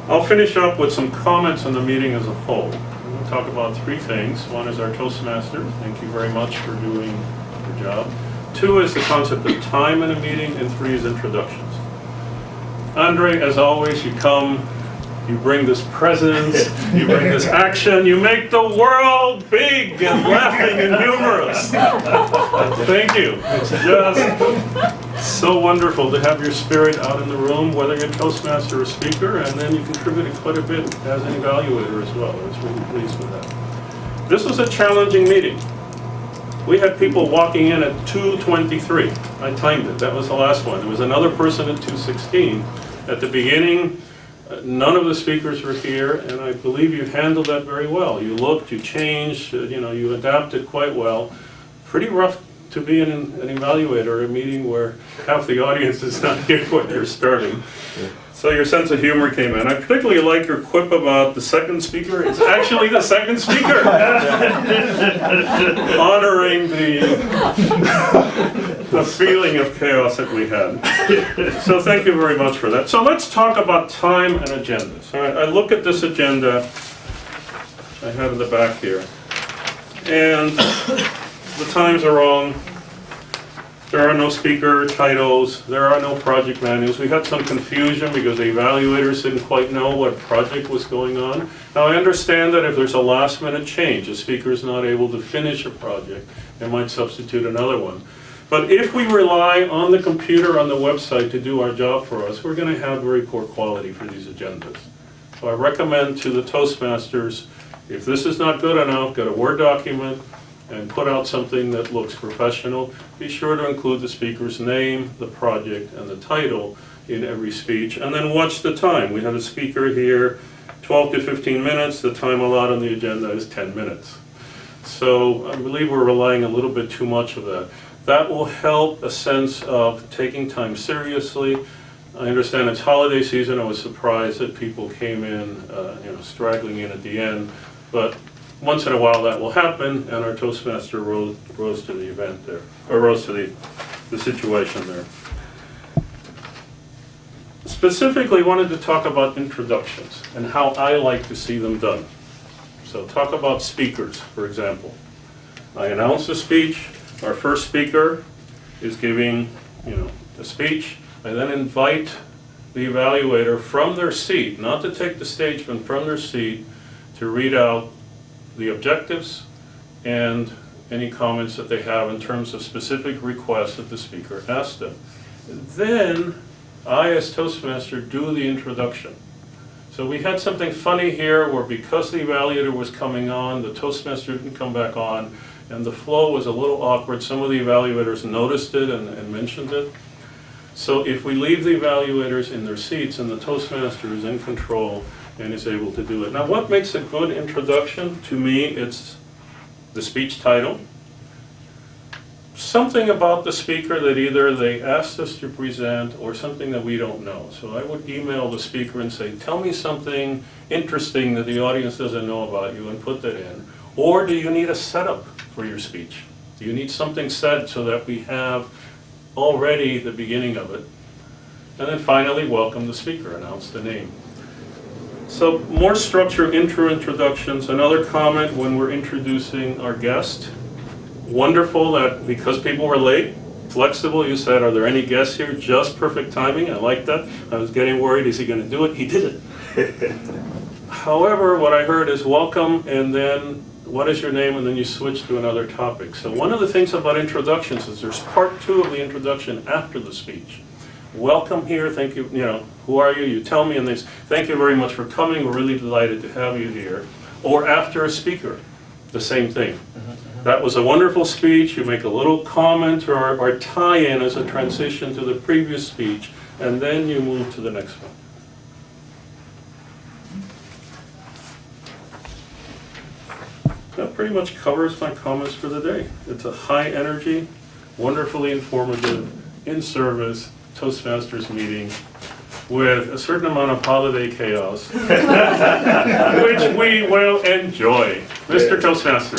I'll finish up with some comments on the meeting as a whole. We'll talk about three things. One is our Toastmaster. Thank you very much for doing your job. Two is the concept of time in a meeting, and three is introductions. Andre, as always, you come, you bring this presence, you bring this action, you make the world big and laughing and humorous. Thank you. It's just so wonderful to have your spirit out in the room, whether you're a Toastmaster or speaker, and then you contributed quite a bit as an evaluator as well. I was really pleased with that. This was a challenging meeting. We had people walking in at 2:23. I timed it. That was the last one. There was another person at 2:16. At the beginning, none of the speakers were here, and I believe you handled that very well. You looked, you changed, you adapted quite well. Pretty rough to be an evaluator, a meeting where half the audience is not here when you're starting. So your sense of humor came in. I particularly like your quip about the second speaker. It's actually the second speaker. Honoring the feeling of chaos that we had. So thank you very much for that. So let's talk about time and agendas. All right, I look at this agenda I have in the back here, and the times are wrong. There are no speaker titles, there are no project manuals. We had some confusion because the evaluators didn't quite know what project was going on. Now I understand that if there's a last minute change, a speaker's not able to finish a project, they might substitute another one. But if we rely on the computer on the website to do our job for us, we're going to have very poor quality for these agendas. So I recommend to the Toastmasters, if this is not good enough, get a Word document, and put out something that looks professional. Be sure to include the speaker's name, the project, and the title in every speech. And then watch the time. We have a speaker here, 12 to 15 minutes. The time allowed on the agenda is 10 minutes. So I believe we're relying a little bit too much of that. That will help a sense of taking time seriously. I understand it's holiday season. I was surprised that people came in, straggling in at the end. But once in a while that will happen, and our Toastmaster rose to the event there, or rose to the situation there. Specifically wanted to talk about introductions and how I like to see them done. So talk about speakers, for example. I announce a speech, our first speaker is giving a speech. I then invite the evaluator from their seat, not to take the stage, but from their seat, to read out the objectives and any comments that they have in terms of specific requests that the speaker asked them. Then I, as Toastmaster, do the introduction. So we had something funny here where because the evaluator was coming on, the Toastmaster didn't come back on, and the flow was a little awkward. Some of the evaluators noticed it and mentioned it. So if we leave the evaluators in their seats and the Toastmaster is in control and is able to do it. Now what makes a good introduction? To me, it's the speech title, something about the speaker that either they asked us to present or something that we don't know. So I would email the speaker and say, tell me something interesting that the audience doesn't know about you, and put that in. Or do you need a setup for your speech? Do you need something said so that we have already the beginning of it? And then finally, welcome the speaker, announce the name. So more structure, introductions. Another comment when we're introducing our guest. Wonderful that because people were late, flexible, you said, are there any guests here? Just perfect timing. I like that. I was getting worried, is he going to do it? He did it. However, what I heard is welcome, and then what is your name, and then you switch to another topic. So one of the things about introductions is there's part two of the introduction after the speech. Welcome here, thank you, who are you? You tell me, and they say, thank you very much for coming, we're really delighted to have you here. Or after a speaker, the same thing. That was a wonderful speech, you make a little comment or tie-in as a transition to the previous speech, and then you move to the next one. That pretty much covers my comments for the day. It's a high energy, wonderfully informative, in service, Toastmasters meeting with a certain amount of holiday chaos, which we will enjoy. Mr. Toastmaster.